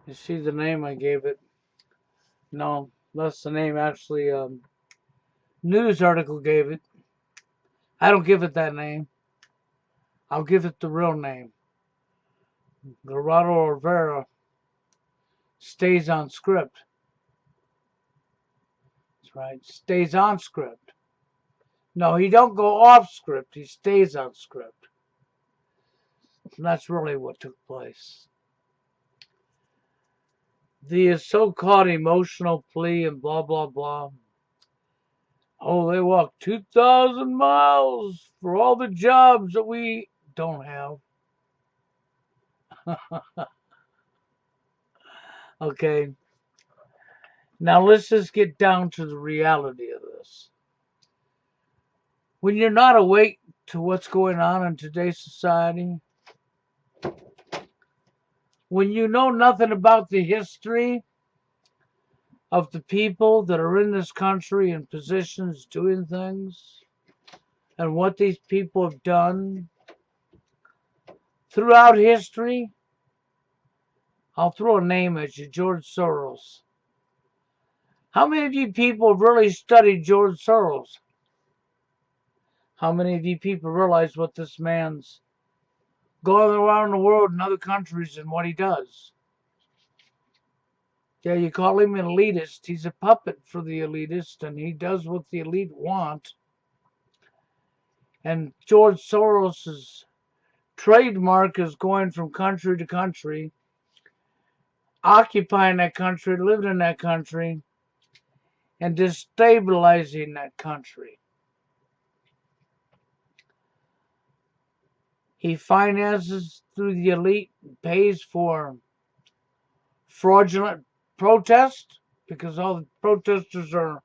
You see the name I gave it? No, that's the name actually news article gave it. I don't give it that name. I'll give it the real name. Geraldo Rivera stays on script. That's right. Stays on script. No, he don't go off script. He stays on script. And that's really what took place. The so-called emotional plea and blah, blah, blah. Oh, they walked 2,000 miles for all the jobs that we don't have. Okay. Now let's just get down to the reality of this. When you're not awake to what's going on in today's society, when you know nothing about the history of the people that are in this country in positions doing things and what these people have done throughout history, I'll throw a name at you, George Soros. How many of you people have really studied George Soros? How many of you people realize what this man's going around the world in other countries and what he does? Yeah, you call him an elitist. He's a puppet for the elitist, and he does what the elite want. And George Soros's trademark is going from country to country, occupying that country, living in that country, and destabilizing that country. He finances through the elite, pays for fraudulent protest because all the protesters are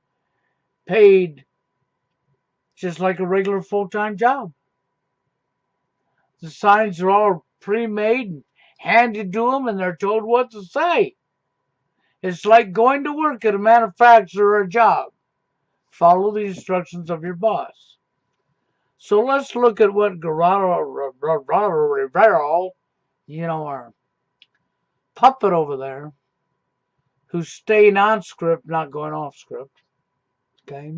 paid just like a regular full-time job. The signs are all pre-made and handed to them, and they're told what to say. It's like going to work at a manufacturer or a job. Follow the instructions of your boss. So let's look at what Geraldo Rivera, our puppet over there, who's staying on script, not going off script, okay?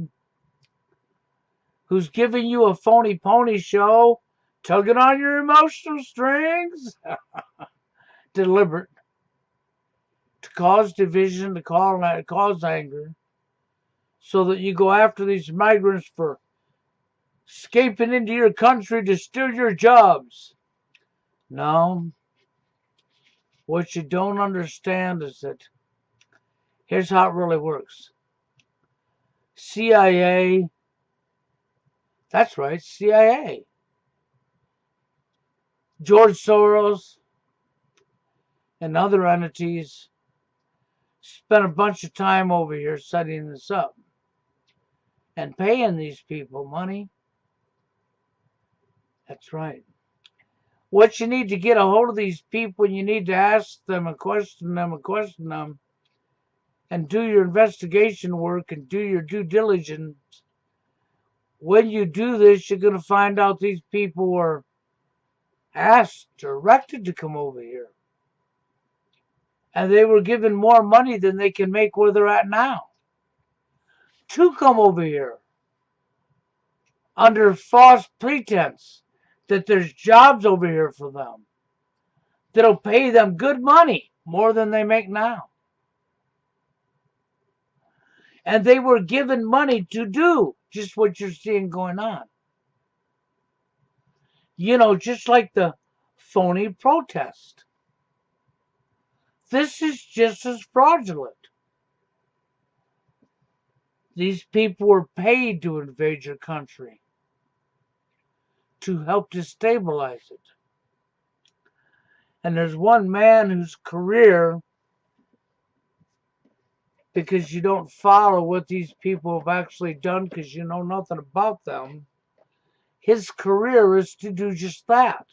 Who's giving you a phony pony show, tugging on your emotional strings, deliberate, to cause division, to cause anger, so that you go after these migrants for escaping into your country to steal your jobs. No. What you don't understand is that here's how it really works. CIA, that's right, CIA. George Soros and other entities spent a bunch of time over here setting this up and paying these people money. That's right. What you need to get a hold of these people, you need to ask them and question them and do your investigation work and do your due diligence. When you do this, you're going to find out these people were asked, directed to come over here. And they were given more money than they can make where they're at now to come over here under false pretense that there's jobs over here for them that'll pay them good money, more than they make now. And they were given money to do just what you're seeing going on. Just like the phony protest. This is just as fraudulent. These people were paid to invade your country, to help destabilize it. And there's one man whose career, because you don't follow what these people have actually done because you know nothing about them, his career is to do just that.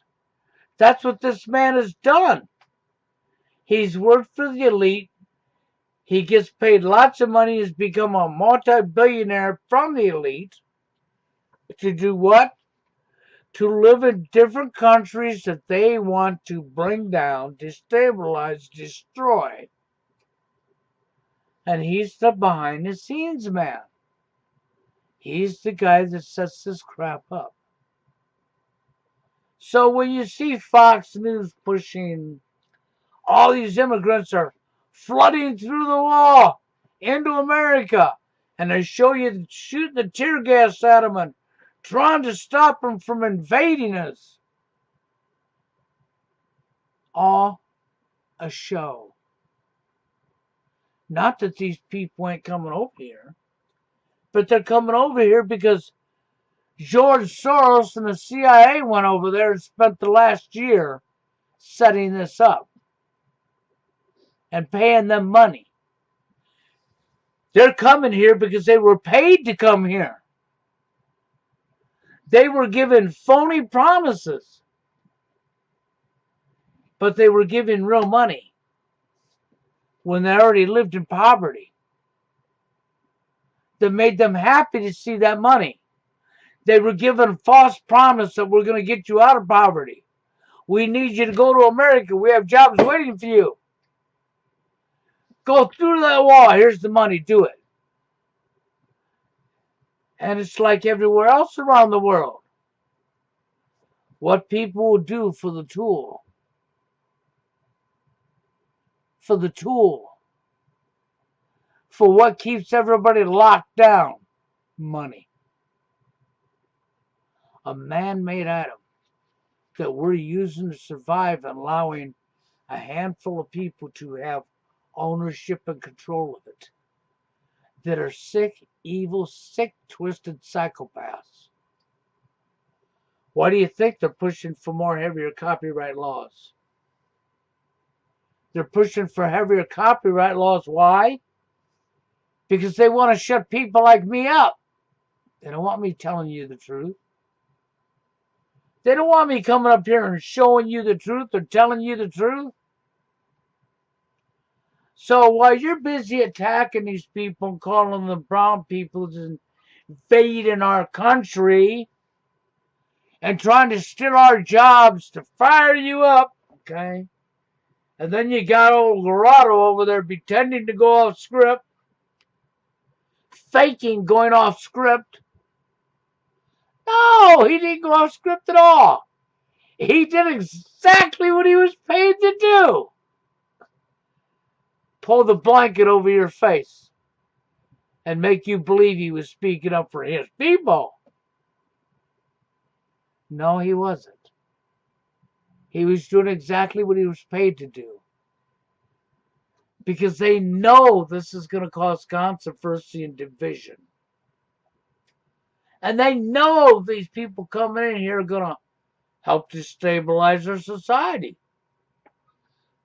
That's what this man has done. He's worked for the elite. He gets paid lots of money. He's become a multi-billionaire from the elite. To do what? to live in different countries that they want to bring down, destabilize, destroy. And he's the behind the scenes man. He's the guy that sets this crap up. So when you see Fox News pushing all these immigrants are flooding through the wall into America, and they show you shooting the tear gas at them and trying to stop them from invading us, all a show. Not that these people ain't coming over here, but they're coming over here because George Soros and the CIA went over there and spent the last year setting this up and paying them money. They're coming here because they were paid to come here. They were given phony promises, but they were given real money when they already lived in poverty. That made them happy to see that money. They were given false promise that we're going to get you out of poverty. We need you to go to America. We have jobs waiting for you. Go through that wall. Here's the money. Do it. And it's like everywhere else around the world. What people will do for the tool. For the tool. For what keeps everybody locked down. Money. A man-made item that we're using to survive and allowing a handful of people to have ownership and control of it. That are sick, evil, sick, twisted psychopaths. Why do you think they're pushing for more heavier copyright laws? They're pushing for heavier copyright laws. Why? Because they want to shut people like me up. They don't want me telling you the truth. They don't want me coming up here and showing you the truth or telling you the truth. So while you're busy attacking these people and calling them brown people and invading our country and trying to steal our jobs to fire you up, okay? And then you got old Geraldo over there pretending to go off script, faking going off script. No, he didn't go off script at all. He did exactly what he was paid to do. Pull the blanket over your face and make you believe he was speaking up for his people. No, he wasn't. He was doing exactly what he was paid to do. Because they know this is going to cause controversy and division. And they know these people coming in here are going to help to stabilize our society.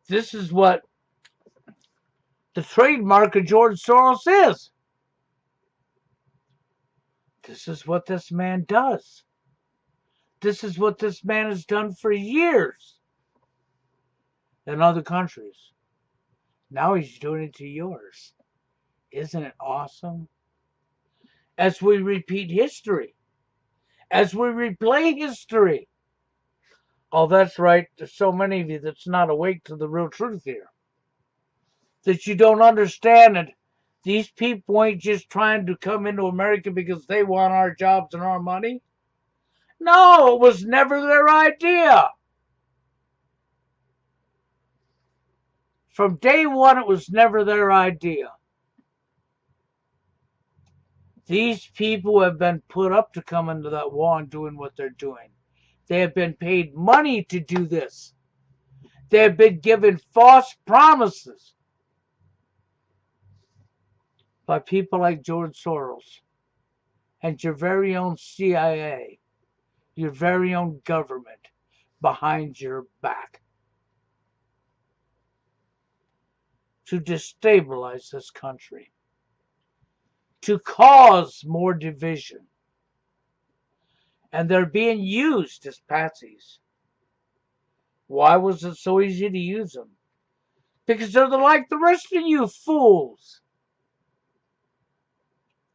This is what the trademark of George Soros is. This is what this man does. This is what this man has done for years in other countries. Now he's doing it to yours. Isn't it awesome? As we repeat history. As we replay history. Oh, that's right. There's so many of you that's not awake to the real truth here. That you don't understand that these people ain't just trying to come into America because they want our jobs and our money. No, it was never their idea. From day one, it was never their idea. These people have been put up to come into that wall and doing what they're doing. They have been paid money to do this. They have been given false promises by people like George Soros and your very own CIA, your very own government behind your back to destabilize this country, to cause more division. And they're being used as patsies. Why was it so easy to use them? Because they're like the rest of you fools.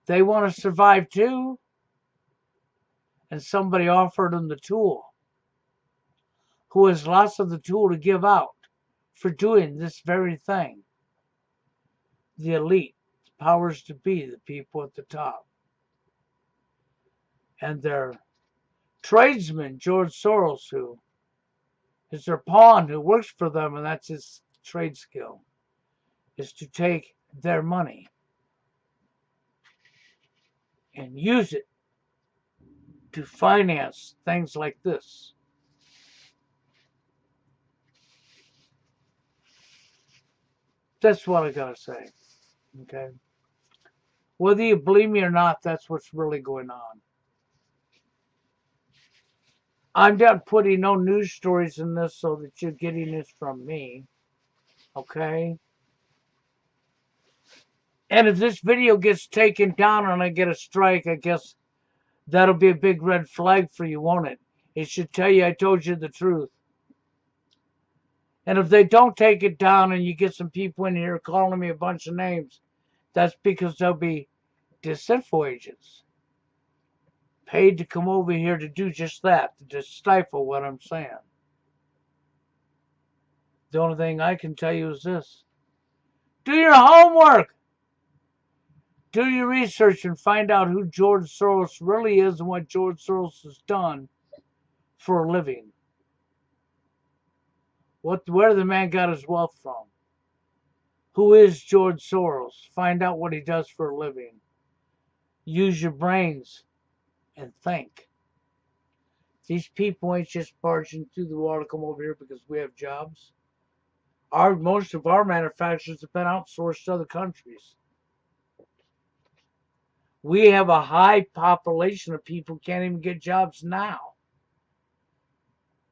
They want to survive too. and somebody offered them the tool, who has lots of the tool to give out for doing this very thing. The elite, the powers to be, the people at the top. And their tradesman, George Soros, who is their pawn, who works for them, and that's his trade skill, is to take their money and use it to finance things like this. That's what I gotta say. Okay? Whether you believe me or not, that's what's really going on. I'm not putting no news stories in this so that you're getting this from me. Okay? And if this video gets taken down and I get a strike, I guess that'll be a big red flag for you, won't it? It should tell you I told you the truth. And if they don't take it down and you get some people in here calling me a bunch of names, that's because they'll be disinfo agents paid to come over here to do just that, to stifle what I'm saying. The only thing I can tell you is this. Do your homework. Do your research and find out who George Soros really is and what George Soros has done for a living. Where the man got his wealth from. Who is George Soros? Find out what he does for a living. Use your brains and think. These people ain't just barging through the wall to come over here because we have jobs. Most of our manufacturers have been outsourced to other countries. We have a high population of people who can't even get jobs now.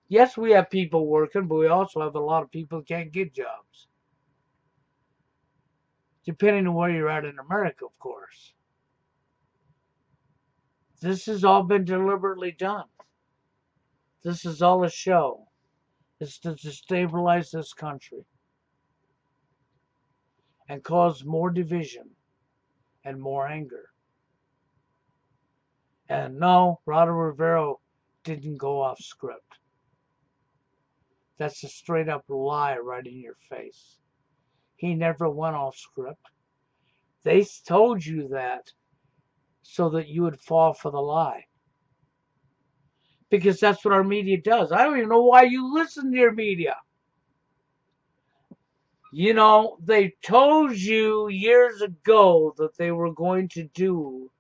Yes, we have people working, but we also have a lot of people who can't get jobs. Depending on where you're at in America, of course. This has all been deliberately done. This is all a show. It's to destabilize this country and cause more division and more anger. And no, Geraldo Rivera didn't go off script. That's a straight up lie right in your face. He never went off script. They told you that so that you would fall for the lie. Because that's what our media does. I don't even know why you listen to your media. You know, they told you years ago that they were going to do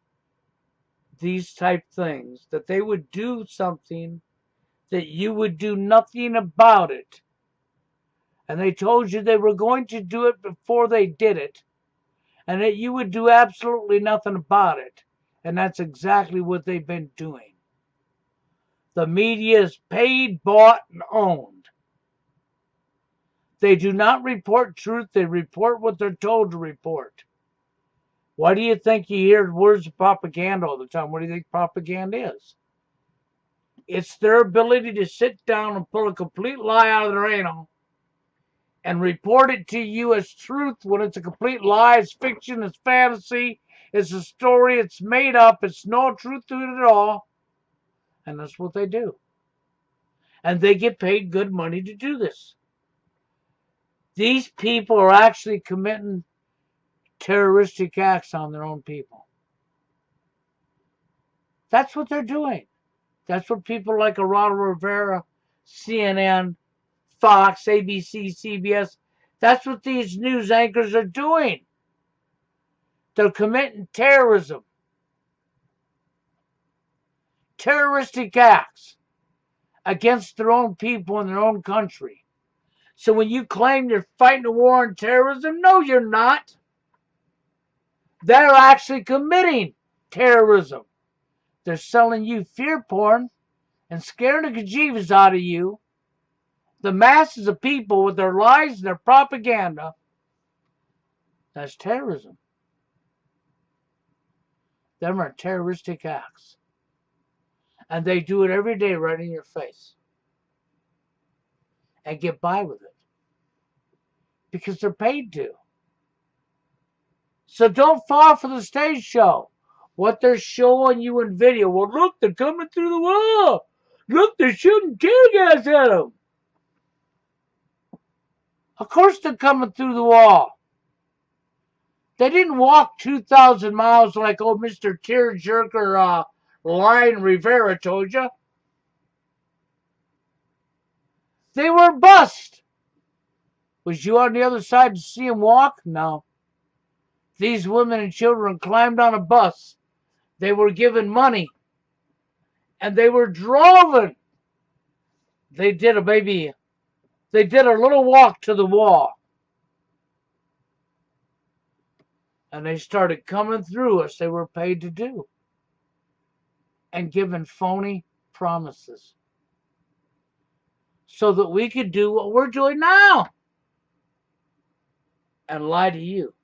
these type things, that they would do something, that you would do nothing about it. And they told you they were going to do it before they did it, and that you would do absolutely nothing about it. And that's exactly what they've been doing. The media is paid, bought, and owned. They do not report truth. They report what they're told to report. Why do you think you hear words of propaganda all the time? What do you think propaganda is? It's their ability to sit down and pull a complete lie out of their anal and report it to you as truth when it's a complete lie. It's fiction, it's fantasy, it's a story, it's made up, it's no truth to it at all. And that's what they do. And they get paid good money to do this. These people are actually committing terroristic acts on their own people. That's what they're doing. That's what people like Geraldo Rivera, CNN, Fox, ABC, CBS, that's what these news anchors are doing. They're committing terrorism. Terroristic acts against their own people in their own country. So when you claim you're fighting a war on terrorism, no, you're not. They're actually committing terrorism. They're selling you fear porn and scaring the bejeebus out of you. The masses of people with their lies and their propaganda. That's terrorism. Them are terroristic acts. And they do it every day right in your face. And get by with it. Because they're paid to. So don't fall for the stage show. What they're showing you in video. Well, look, they're coming through the wall. Look, they're shooting tear gas at them. Of course they're coming through the wall. They didn't walk 2,000 miles like old Mr. Tearjerker Lion Rivera told you. They were bused. Was you on the other side to see them walk? No. These women and children climbed on a bus. They were given money. And they were driven. They did a little walk to the wall. And they started coming through us. They were paid to do. And given phony promises. So that we could do what we're doing now. And lie to you.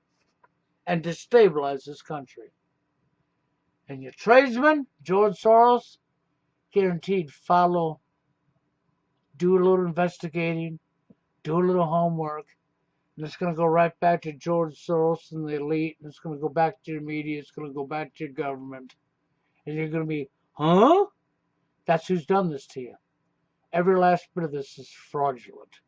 And destabilize this country. And your tradesman, George Soros, guaranteed follow, do a little investigating, do a little homework, and it's going to go right back to George Soros and the elite, and it's going to go back to your media, it's going to go back to your government, and you're going to be, huh? That's who's done this to you. Every last bit of this is fraudulent.